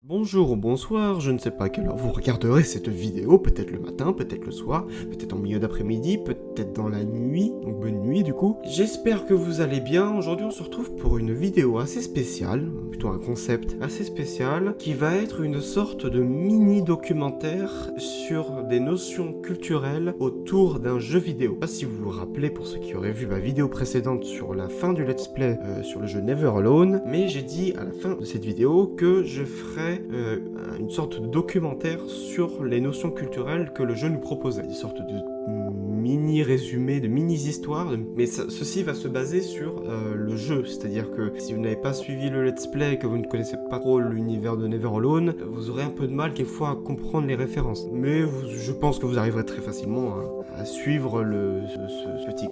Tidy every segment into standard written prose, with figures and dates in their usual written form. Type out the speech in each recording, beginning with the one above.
Bonjour ou bonsoir, je ne sais pas à quelle heure vous regarderez cette vidéo, peut-être le matin, peut-être le soir, peut-être en milieu d'après-midi, peut-être dans la nuit, donc bonne nuit du coup. J'espère que vous allez bien. Aujourd'hui on se retrouve pour une vidéo assez spéciale, plutôt un concept assez spécial, qui va être une sorte de mini-documentaire sur des notions culturelles autour d'un jeu vidéo. Je sais pas si vous vous rappelez, pour ceux qui auraient vu ma vidéo précédente sur la fin du let's play sur le jeu Never Alone, mais j'ai dit à la fin de cette vidéo que je ferais une sorte de documentaire sur les notions culturelles que le jeu nous proposait. Une sorte de mini-résumé, de mini-histoires, mais ceci va se baser sur le jeu, c'est-à-dire que si vous n'avez pas suivi le let's play et que vous ne connaissez pas trop l'univers de Never Alone, vous aurez un peu de mal quelquefois à comprendre les références. Mais je pense que vous arriverez très facilement à suivre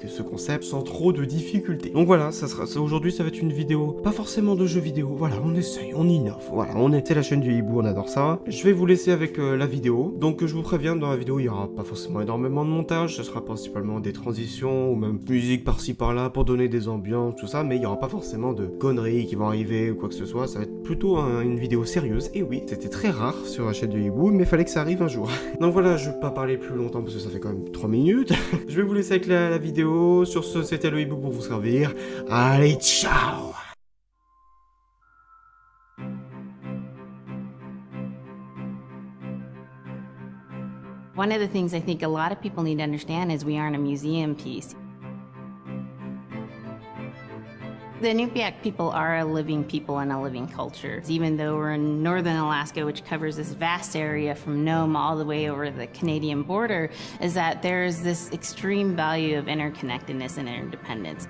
ce concept sans trop de difficultés. Donc voilà, aujourd'hui ça va être une vidéo, pas forcément de jeux vidéo, voilà, on essaye, on innove, voilà, c'est la chaîne du hibou, on adore ça. Je vais vous laisser avec la vidéo, donc je vous préviens, dans la vidéo il n'y aura pas forcément énormément de montage, ce sera principalement des transitions ou même musique par-ci par-là pour donner des ambiances, tout ça, mais il n'y aura pas forcément de conneries qui vont arriver ou quoi que ce soit, ça va être plutôt une vidéo sérieuse, et oui, c'était très rare sur la chaîne du hibou, mais fallait que ça arrive un jour. Donc voilà, je vais pas parler plus longtemps parce que ça fait quand même 3 minutes. Je vais vous laisser avec la vidéo. Sur ce, c'était le hibou pour vous servir. Allez, ciao! One of the things I think a lot of people need to understand is we aren't a museum piece. The Inupiaq people are a living people and a living culture. Even though we're in northern Alaska, which covers this vast area from Nome all the way over the Canadian border, is that there's this extreme value of interconnectedness and interdependence.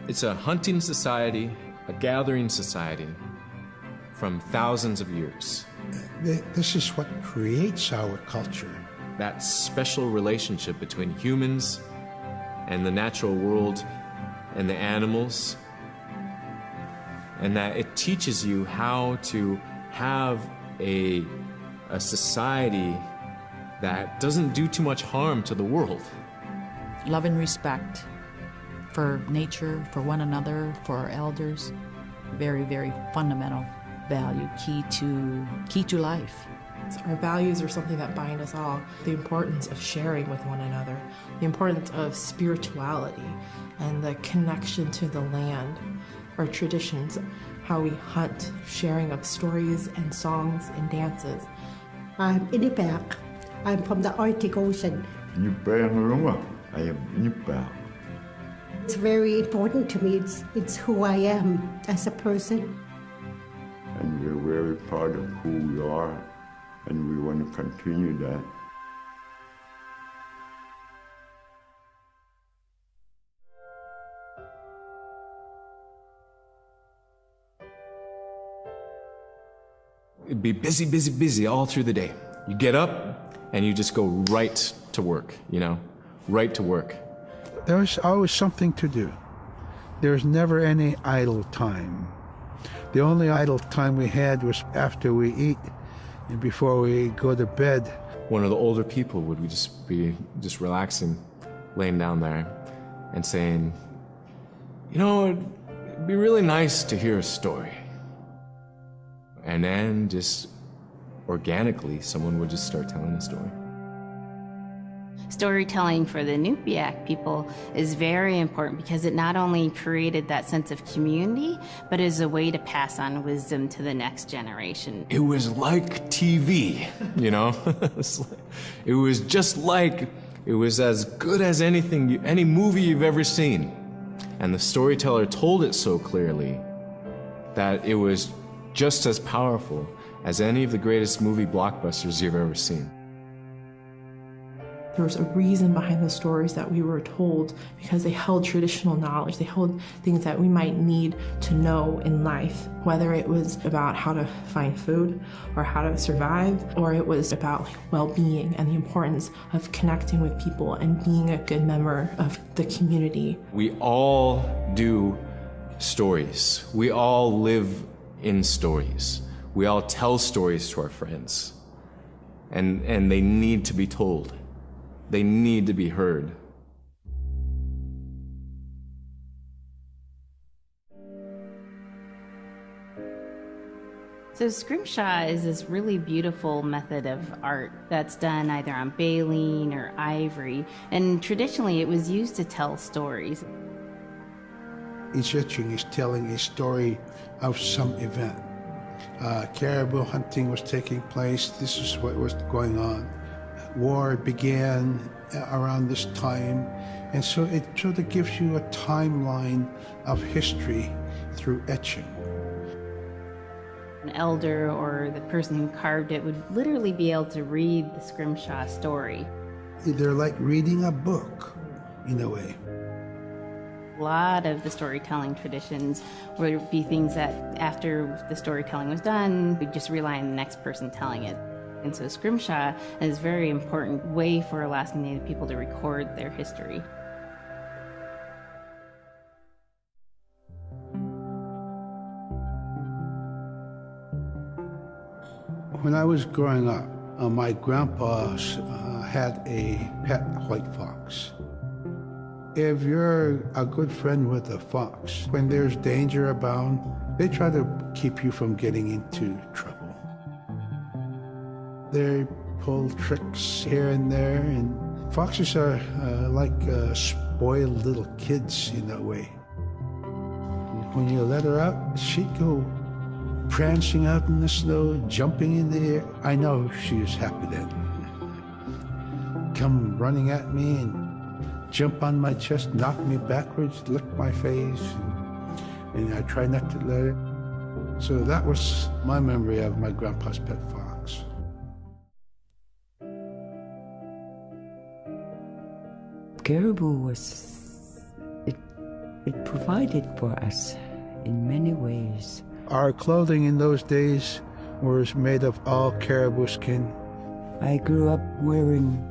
It's a hunting society, a gathering society from thousands of years. This is what creates our culture. That special relationship between humans and the natural world and the animals, and that it teaches you how to have a society that doesn't do too much harm to the world. Love and respect for nature, for one another, for our elders. Very, very fundamental value, key to life. Our values are something that bind us all. The importance of sharing with one another, the importance of spirituality, and the connection to the land, our traditions, how we hunt, sharing of stories and songs and dances. I'm Inupiaq. I'm from the Arctic Ocean. I am Inupiaq. It's very important to me. It's who I am as a person. And we're very proud of who we are, and we want to continue that. It'd be busy, busy, busy all through the day. You get up and you just go right to work, right to work. There was always something to do. There's never any idle time. The only idle time we had was after we eat and before we go to bed. One of the older people would be relaxing, laying down there and saying, it'd be really nice to hear a story. And then just organically, someone would just start telling a story. Storytelling for the Inupiaq people is very important because it not only created that sense of community, but is a way to pass on wisdom to the next generation. It was like TV, It was just like, it was as good as any movie you've ever seen. And the storyteller told it so clearly that it was just as powerful as any of the greatest movie blockbusters you've ever seen. There was a reason behind the stories that we were told because they held traditional knowledge. They held things that we might need to know in life, whether it was about how to find food or how to survive, or it was about well-being and the importance of connecting with people and being a good member of the community. We all do stories. We all live in stories. We all tell stories to our friends, and they need to be told. They need to be heard. So scrimshaw is this really beautiful method of art that's done either on baleen or ivory, and traditionally it was used to tell stories. Each etching is telling a story of some event. Caribou hunting was taking place, this is what was going on. War began around this time, and so it sort of gives you a timeline of history through etching. An elder or the person who carved it would literally be able to read the scrimshaw story. They're like reading a book, in a way. A lot of the storytelling traditions would be things that after the storytelling was done, we'd just rely on the next person telling it. And so scrimshaw is a very important way for Alaskan Native people to record their history. When I was growing up, my grandpa had a pet white fox. If you're a good friend with a fox, when there's danger abound, they try to keep you from getting into trouble. They pull tricks here and there, and foxes are like spoiled little kids in a way. When you let her out, she'd go prancing out in the snow, jumping in the air. I know she was happy then. Come running at me and jump on my chest, knock me backwards, lick my face, and I try not to let her. So that was my memory of my grandpa's pet fox. Caribou was, it provided for us in many ways. Our clothing in those days was made of all caribou skin. I grew up wearing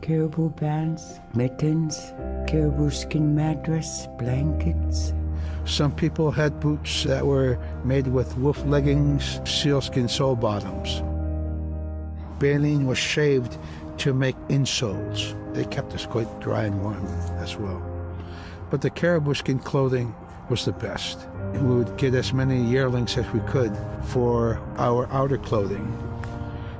caribou pants, mittens, caribou skin mattress, blankets. Some people had boots that were made with wolf leggings, sealskin sole bottoms. Baleen was shaved to make insoles. They kept us quite dry and warm as well. But the caribou skin clothing was the best. We would get as many yearlings as we could for our outer clothing.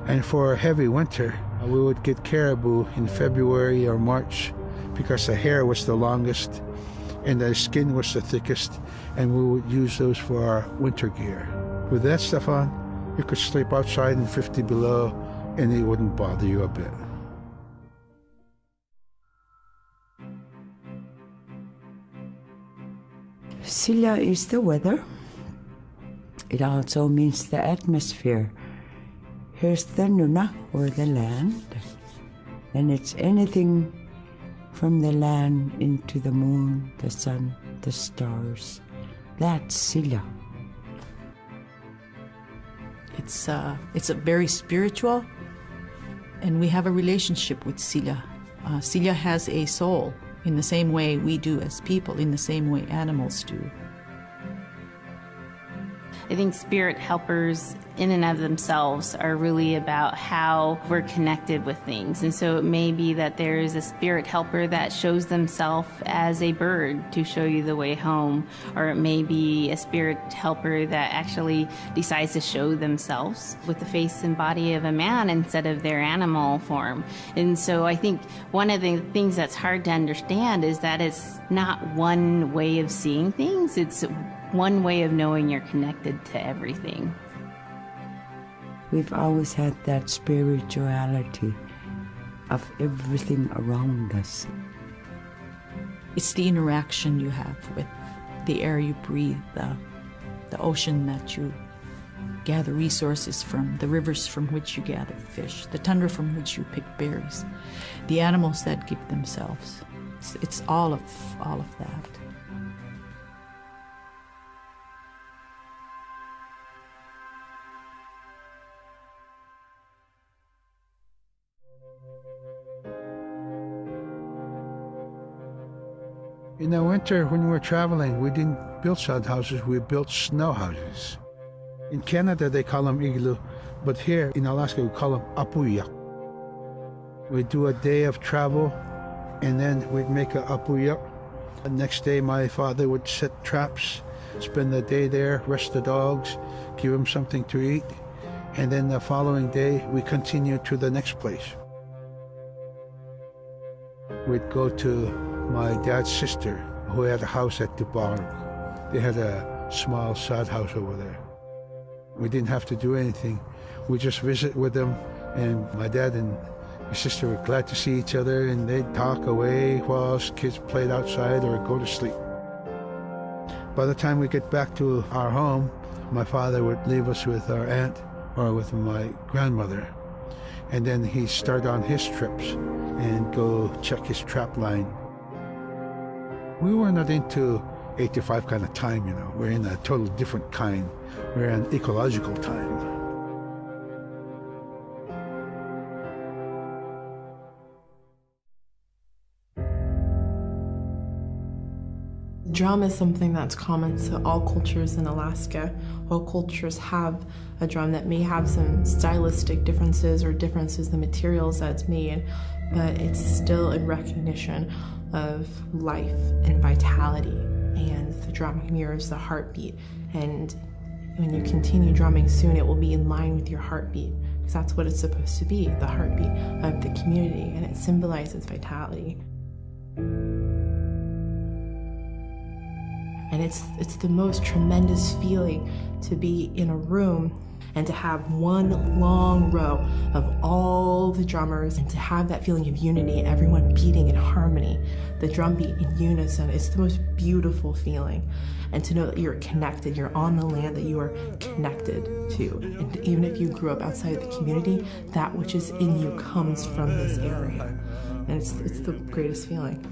And for a heavy winter, we would get caribou in February or March because the hair was the longest and the skin was the thickest, and we would use those for our winter gear. With that stuff on, you could sleep outside in 50 below and it wouldn't bother you a bit. Silla is the weather. It also means the atmosphere. Here's the nuna, or the land, and it's anything from the land into the moon, the sun, the stars. That's Silla. It's a very spiritual, and we have a relationship with Silla. Silla has a soul in the same way we do as people, in the same way animals do. I think spirit helpers in and of themselves are really about how we're connected with things. And so it may be that there is a spirit helper that shows themselves as a bird to show you the way home, or it may be a spirit helper that actually decides to show themselves with the face and body of a man instead of their animal form. And so I think one of the things that's hard to understand is that it's not one way of seeing things, it's one way of knowing you're connected to everything. We've always had that spirituality of everything around us. It's the interaction you have with the air you breathe, the ocean that you gather resources from, the rivers from which you gather fish, the tundra from which you pick berries, the animals that give themselves. It's all of that. In the winter, when we were traveling, we didn't build sod houses, we built snow houses. In Canada, they call them igloo, but here in Alaska, we call them apuya. We'd do a day of travel, and then we'd make a apuya. The next day, my father would set traps spend the day there, rest the dogs, give them something to eat, and then the following day we continue to the next place. We'd go to my dad's sister, who had a house at Dubai. They had a small sod house over there. We didn't have to do anything. We just visit with them, and my dad and my sister were glad to see each other, and they'd talk away while us kids played outside or go to sleep. By the time we get back to our home, my father would leave us with our aunt or with my grandmother, and then he'd start on his trips and go check his trap line. We were not into 8 to 5 kind of time, you know. We're in a totally different kind. We're in ecological time. Drum is something that's common to all cultures in Alaska. All cultures have a drum that may have some stylistic differences or differences in the materials that it's made, but it's still a recognition of life and vitality, and the drum mirrors the heartbeat. And when you continue drumming soon, it will be in line with your heartbeat, because that's what it's supposed to be, the heartbeat of the community, and it symbolizes vitality. And it's the most tremendous feeling to be in a room and to have one long row of all the drummers and to have that feeling of unity, everyone beating in harmony, the drum beat in unison. It's the most beautiful feeling. And to know that you're connected, you're on the land that you are connected to. And even if you grew up outside of the community, that which is in you comes from this area. And it's the greatest feeling.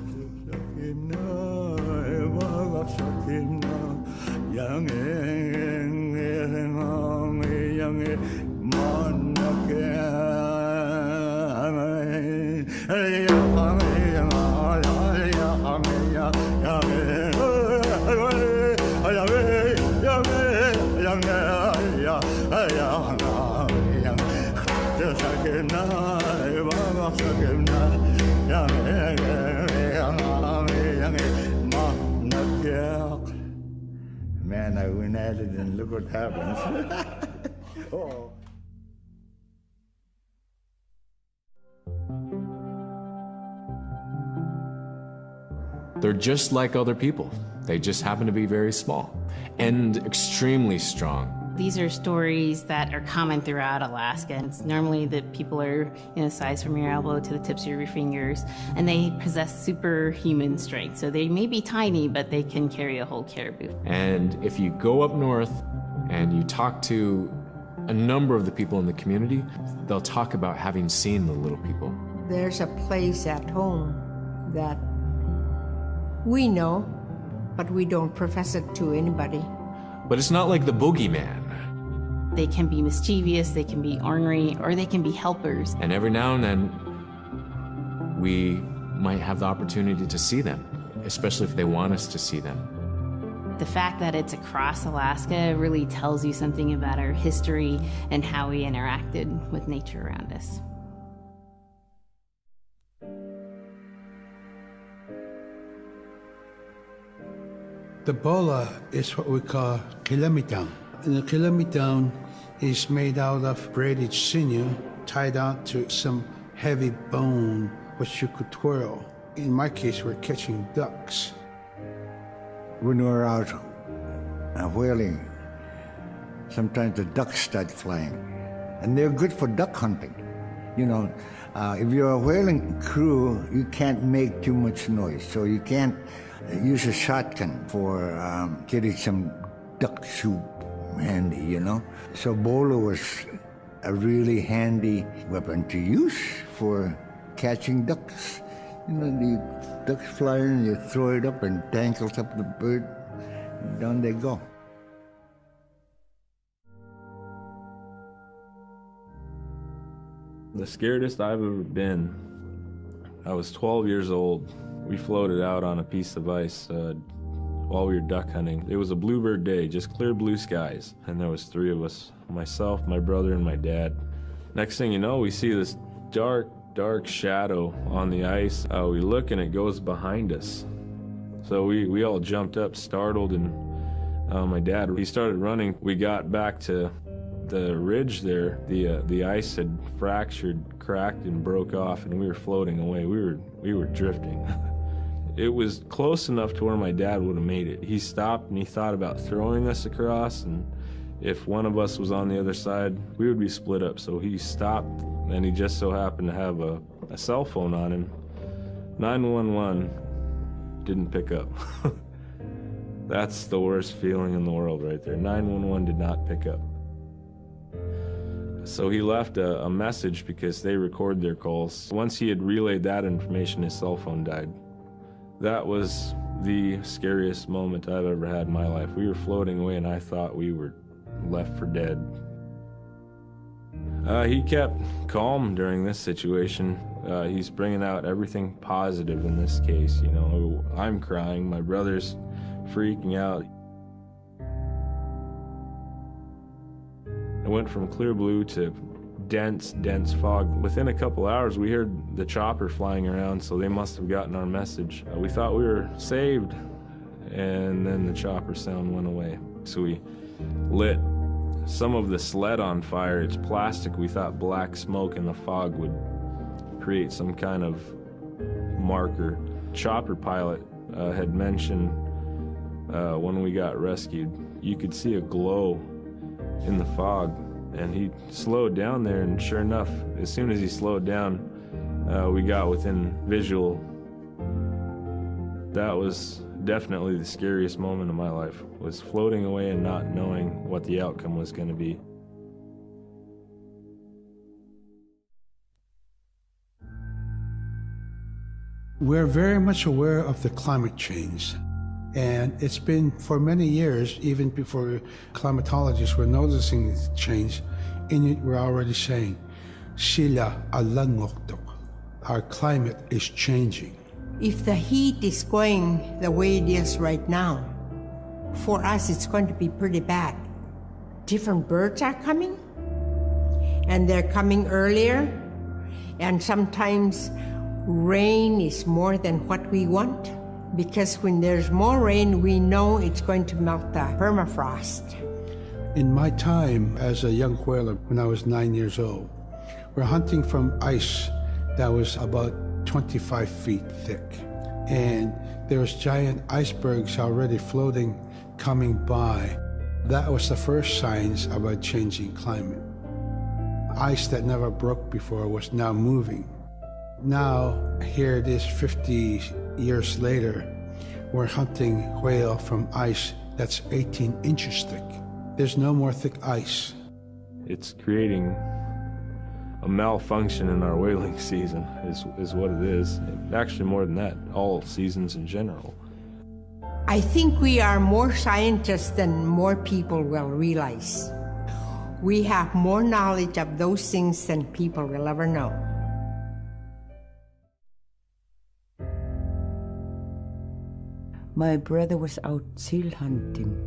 Man, I went at it and look what happens. Oh. They're just like other people. They just happen to be very small and extremely strong. These are stories that are common throughout Alaska. It's normally that people are size from your elbow to the tips of your fingers, and they possess superhuman strength. So they may be tiny, but they can carry a whole caribou. And if you go up north and you talk to a number of the people in the community, they'll talk about having seen the little people. There's a place at home that we know, but we don't profess it to anybody. But it's not like the boogeyman. They can be mischievous, they can be ornery, or they can be helpers. And every now and then, we might have the opportunity to see them, especially if they want us to see them. The fact that it's across Alaska really tells you something about our history and how we interacted with nature around us. The bola is what we call kilometang. And the kilometang is made out of braided sinew tied out to some heavy bone which you could twirl. In my case, we're catching ducks. When we're out whaling, sometimes the ducks start flying. And they're good for duck hunting. You know, if you're a whaling crew, you can't make too much noise. So you can't use a shotgun for getting some duck soup handy, you know. So bolo was a really handy weapon to use for catching ducks. You know, the ducks fly in, you throw it up and tangles up the bird, and down they go. The scaredest I've ever been, I was 12 years old. We floated out on a piece of ice while we were duck hunting. It was a bluebird day, just clear blue skies. And there was 3 of us, myself, my brother, and my dad. Next thing you know, we see this dark shadow on the ice. We look and it goes behind us. So we all jumped up, startled, and My dad, he started running. We got back to the ridge there. The ice had fractured, cracked, and broke off, and we were floating away. We were drifting. It was close enough to where my dad would have made it. He stopped and he thought about throwing us across, and if one of us was on the other side, we would be split up. So he stopped, and he just so happened to have a cell phone on him. 911 didn't pick up. That's the worst feeling in the world right there. 911 did not pick up. So he left a message because they record their calls. Once he had relayed that information, his cell phone died. That was the scariest moment I've ever had in my life. We were floating away and I thought we were left for dead. He kept calm during this situation. He's bringing out everything positive in this case. You know, I'm crying, my brother's freaking out. It went from clear blue to dense fog. Within a couple hours, we heard the chopper flying around, so they must have gotten our message. We thought we were saved, and then the chopper sound went away. So we lit some of the sled on fire. It's plastic. We thought black smoke in the fog would create some kind of marker. Chopper pilot had mentioned when we got rescued, you could see a glow in the fog, and he slowed down there, and sure enough, as soon as he slowed down, we got within visual. That was definitely the scariest moment of my life, was floating away and not knowing what the outcome was going to be. We're very much aware of the climate change. And it's been for many years, even before climatologists were noticing this change, Inuit were already saying, Sila alangoktok. Our climate is changing. If the heat is going the way it is right now, for us it's going to be pretty bad. Different birds are coming, and they're coming earlier, and sometimes rain is more than what we want. Because when there's more rain, we know it's going to melt the permafrost. In my time as a young whaler, when I was 9 years old, we're hunting from ice that was about 25 feet thick. And there was giant icebergs already floating, coming by. That was the first signs of a changing climate. Ice that never broke before was now moving. Now, here it is 50 years later, we're hunting whale from ice that's 18 inches thick. There's no more thick ice. It's creating a malfunction in our whaling season, is what it is. Actually, more than that, all seasons in general. I think we are more scientists than more people will realize. We have more knowledge of those things than people will ever know. My brother was out seal hunting.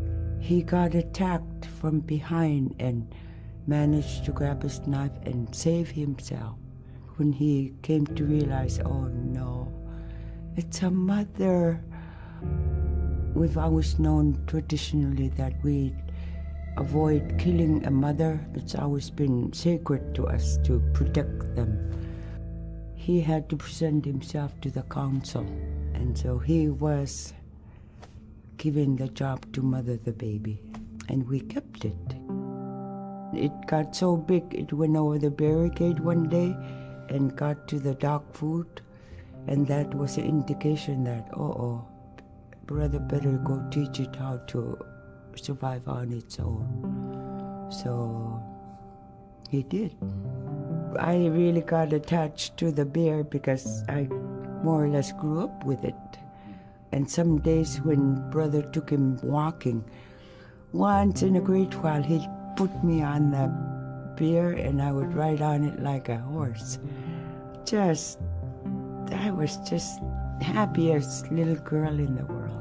He got attacked from behind and managed to grab his knife and save himself. When he came to realize, oh no, it's a mother. We've always known traditionally that we avoid killing a mother. It's always been sacred to us to protect them. He had to present himself to the council, and so he was given the job to mother the baby, and we kept it. It got so big, it went over the barricade one day and got to the dog food, and that was an indication that, brother better go teach it how to survive on its own. So he did. I really got attached to the bear because I more or less grew up with it. And some days when brother took him walking, once in a great while he'd put me on the bear and I would ride on it like a horse. I was just happiest little girl in the world.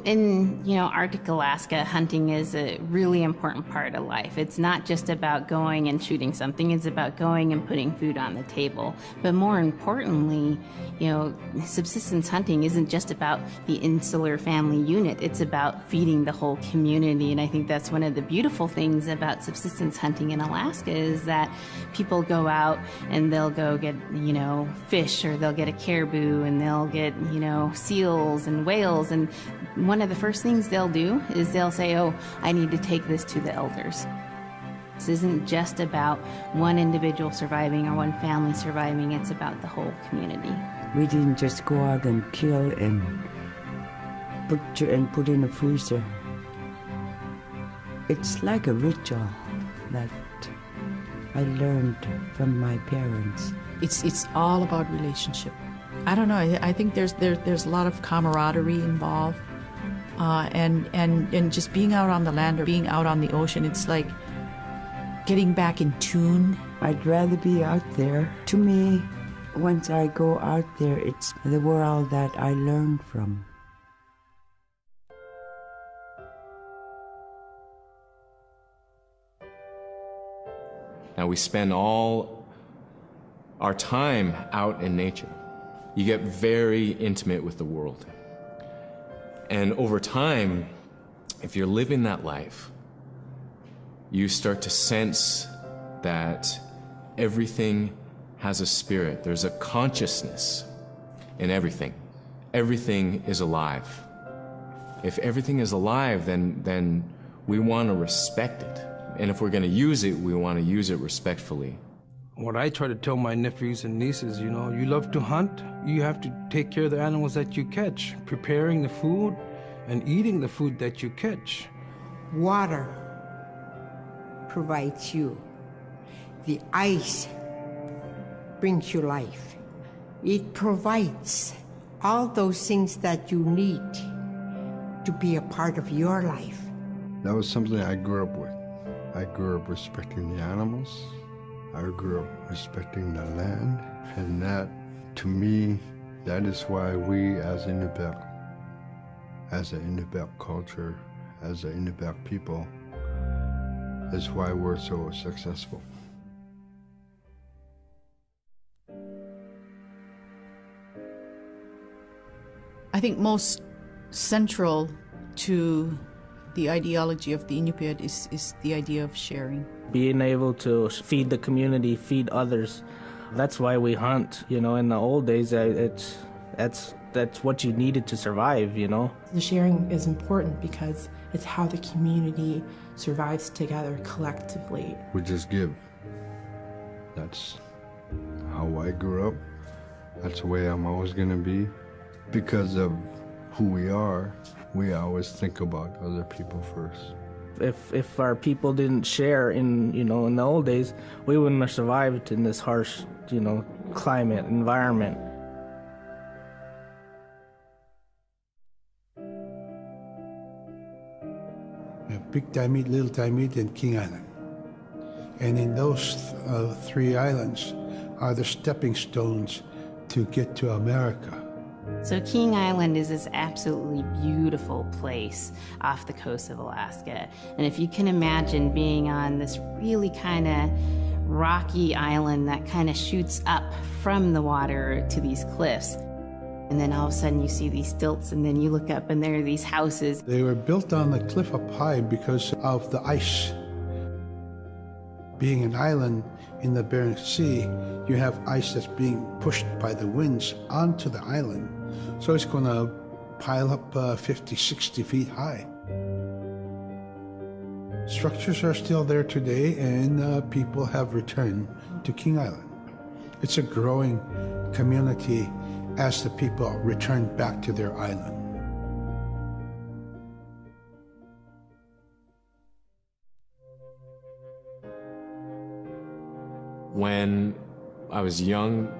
In, Arctic Alaska, hunting is a really important part of life. It's not just about going and shooting something, it's about going and putting food on the table. But more importantly, subsistence hunting isn't just about the insular family unit, it's about feeding the whole community. And I think that's one of the beautiful things about subsistence hunting in Alaska is that people go out and they'll go get, fish, or they'll get a caribou, and they'll get, seals and whales. And one of the first things they'll do is they'll say, oh, I need to take this to the elders. This isn't just about one individual surviving or one family surviving, it's about the whole community. We didn't just go out and kill and put in a freezer. It's like a ritual that I learned from my parents. It's all about relationship. I don't know. I think there's a lot of camaraderie involved, and just being out on the land or being out on the ocean. It's like getting back in tune. I'd rather be out there. To me, once I go out there, it's the world that I learn from. Now we spend all our time out in nature. You get very intimate with the world. And over time, if you're living that life, you start to sense that everything has a spirit. There's a consciousness in everything. Everything is alive. If everything is alive, then we want to respect it. And if we're going to use it, we want to use it respectfully. What I try to tell my nephews and nieces, you love to hunt, you have to take care of the animals that you catch, preparing the food and eating the food that you catch. Water provides you. The ice brings you life. It provides all those things that you need to be a part of your life. That was something I grew up with. I grew up respecting the animals. I grew up respecting the land. And that, to me, that is why we as Inupiaq, as an Inupiaq culture, as an Inupiaq people, is why we're so successful. I think most central to the ideology of the Inupiat is the idea of sharing. Being able to feed the community, feed others. That's why we hunt. In the old days, that's what you needed to survive, The sharing is important because it's how the community survives together collectively. We just give. That's how I grew up. That's the way I'm always going to be. Because of who we are, we always think about other people first. If our people didn't share in the old days, we wouldn't have survived in this harsh, climate, environment. Big Timid, Little Timid, and King Island. And in those three islands are the stepping stones to get to America. So King Island is this absolutely beautiful place off the coast of Alaska. And if you can imagine being on this really kind of rocky island that kind of shoots up from the water to these cliffs, and then all of a sudden you see these stilts, and then you look up and there are these houses. They were built on the cliff up high because of the ice. Being an island in the Bering Sea, you have ice that's being pushed by the winds onto the island. So it's going to pile up 50, 60 feet high. Structures are still there today, and people have returned to King Island. It's a growing community as the people return back to their island. When I was young,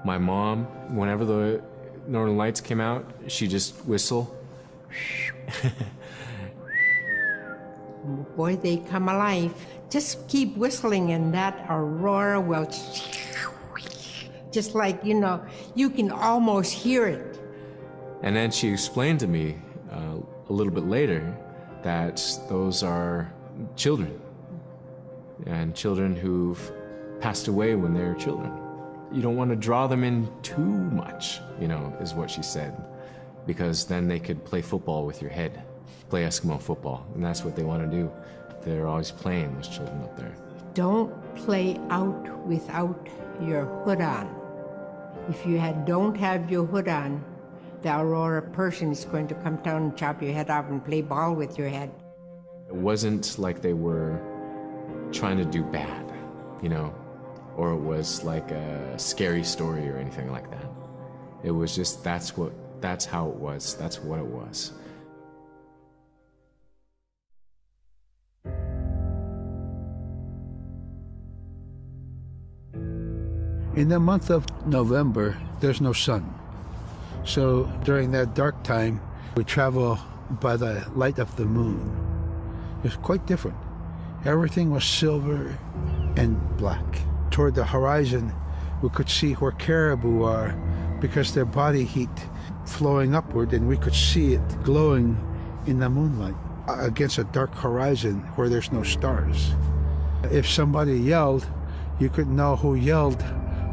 my mom, whenever the Northern Lights came out, she'd just whistle. Boy, they come alive. Just keep whistling and that aurora will just like, you can almost hear it. And then she explained to me a a little bit later that those are children, and children who've passed away when they were children. You don't want to draw them in too much, you know, is what she said, because then they could play football with your head, play Eskimo football, and that's what they want to do. They're always playing, those children up there. Don't play out without your hood on. If you don't have your hood on, the Aurora person is going to come down and chop your head off and play ball with your head. It wasn't like they were trying to do bad, you know, or it was like a scary story or anything like that. It was just, that's how it was, that's what it was. In the month of November, there's no sun. So during that dark time, we travel by the light of the moon. It's quite different. Everything was silver and black. Toward the horizon, we could see where caribou are because their body heat flowing upward, and we could see it glowing in the moonlight against a dark horizon where there's no stars. If somebody yelled, you could know who yelled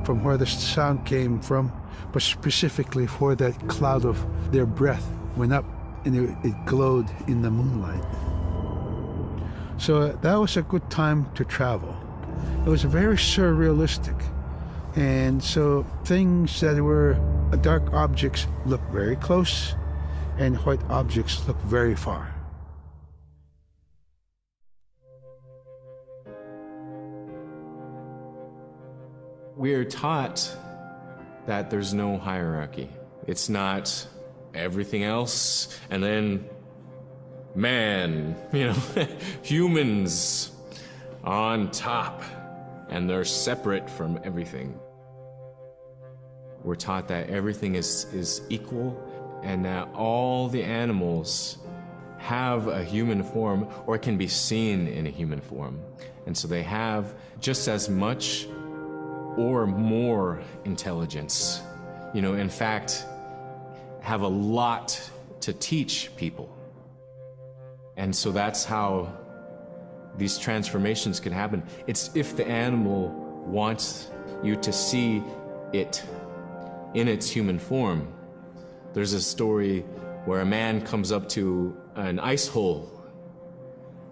from where the sound came from, but specifically where that cloud of their breath went up and it glowed in the moonlight. So that was a good time to travel. It was very surrealistic. And so things that were dark objects look very close, and white objects look very far. We're taught that there's no hierarchy. It's not everything else and then man, you know, humans on top, and they're separate from everything. We're taught that everything is equal, and that all the animals have a human form, or can be seen in a human form. And so they have just as much or more intelligence. You know, in fact, have a lot to teach people. And so that's how these transformations can happen. It's if the animal wants you to see it in its human form. There's a story where a man comes up to an ice hole,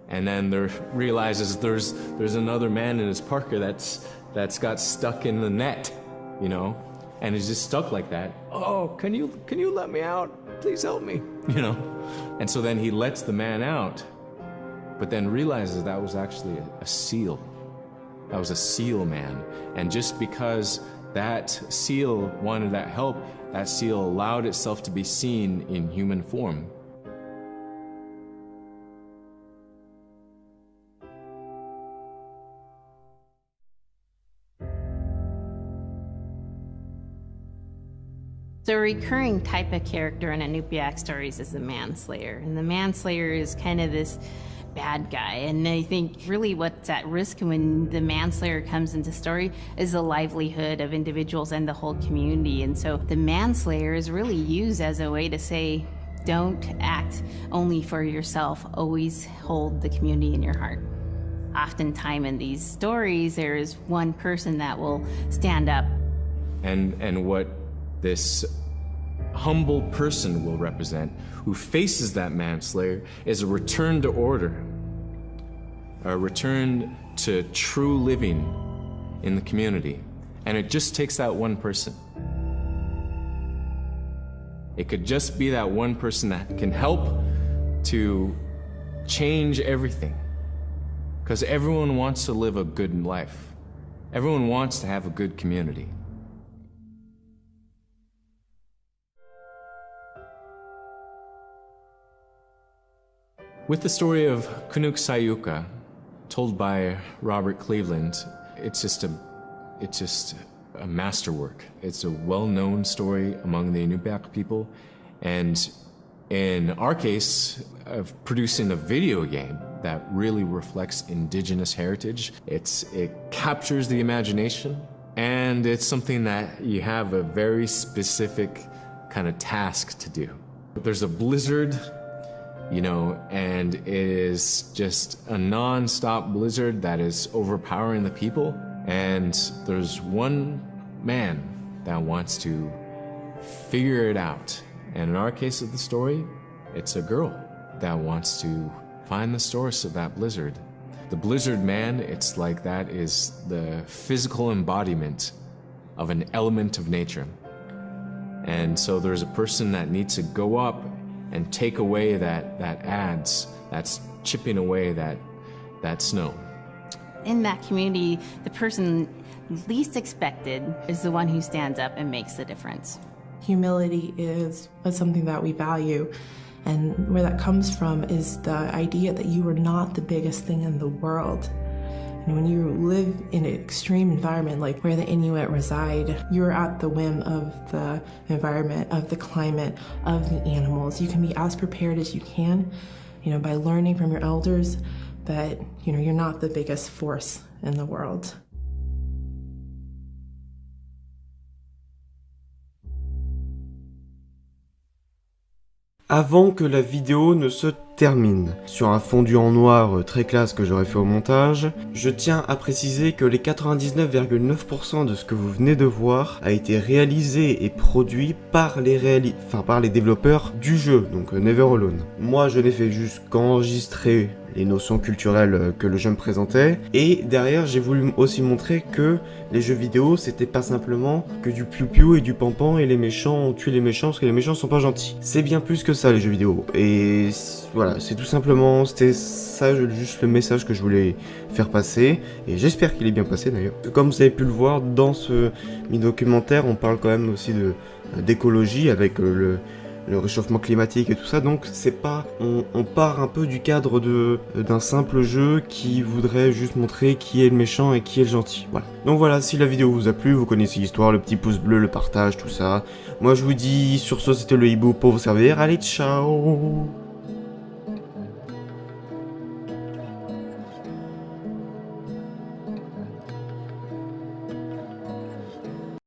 and then realizes there's another man in his parka that's got stuck in the net, you know, and is just stuck like that. Oh, can you let me out? Please help me, you know. And so then he lets the man out, but then realizes that was actually a seal. That was a seal man. And just because that seal wanted that help, that seal allowed itself to be seen in human form. So a recurring type of character in Inupiaq stories is the manslayer. And the manslayer is kind of this bad guy. And I think really what's at risk when the manslayer comes into story is the livelihood of individuals and the whole community. And so the manslayer is really used as a way to say, don't act only for yourself, always hold the community in your heart. Oftentimes in these stories, there is one person that will stand up. And what this humble person will represent, who faces that manslayer, is a return to order, a return to true living in the community. And it just takes that one person. It could just be that one person that can help to change everything. Because everyone wants to live a good life. Everyone wants to have a good community. With the story of Kunuk Sayuka, told by Robert Cleveland, it's just a masterwork. It's a well-known story among the Inupiaq people, and in our case, of producing a video game that really reflects indigenous heritage. It captures the imagination, and it's something that you have a very specific kind of task to do. There's a blizzard you know, and it is just a non-stop blizzard that is overpowering the people. And there's one man that wants to figure it out. And in our case of the story, it's a girl that wants to find the source of that blizzard. The blizzard man, it's like that is the physical embodiment of an element of nature. And so there's a person that needs to go up and take away that adze, that's chipping away that snow. In that community, the person least expected is the one who stands up and makes the difference. Humility is something that we value, and where that comes from is the idea that you are not the biggest thing in the world. And when you live in an extreme environment like where the Inuit reside, you're at the whim of the environment, of the climate, of the animals. You can be as prepared as you can, you know, by learning from your elders that, you know, you're not the biggest force in the world. Avant que la vidéo ne se termine, sur un fondu en noir très classe que j'aurais fait au montage, je tiens à préciser que les 99,9% de ce que vous venez de voir a été réalisé et produit par les développeurs du jeu, donc Never Alone. Moi je n'ai fait juste qu'enregistrer les notions culturelles que le jeu me présentait, et derrière j'ai voulu aussi montrer que les jeux vidéo c'était pas simplement que du piou-piou et du pampan et les méchants on tue les méchants parce que les méchants sont pas gentils. C'est bien plus que ça les jeux vidéo, et voilà, c'est tout simplement, c'était ça juste le message que je voulais faire passer, et j'espère qu'il est bien passé d'ailleurs. Comme vous avez pu le voir dans ce mini-documentaire, on parle quand même aussi d'écologie avec le réchauffement climatique et tout ça, donc c'est pas, on part un peu du cadre d'un simple jeu qui voudrait juste montrer qui est le méchant et qui est le gentil, voilà. Donc voilà, si la vidéo vous a plu, vous connaissez l'histoire, le petit pouce bleu, le partage, tout ça. Moi je vous dis, sur ce c'était le hibou pour vous servir, allez ciao.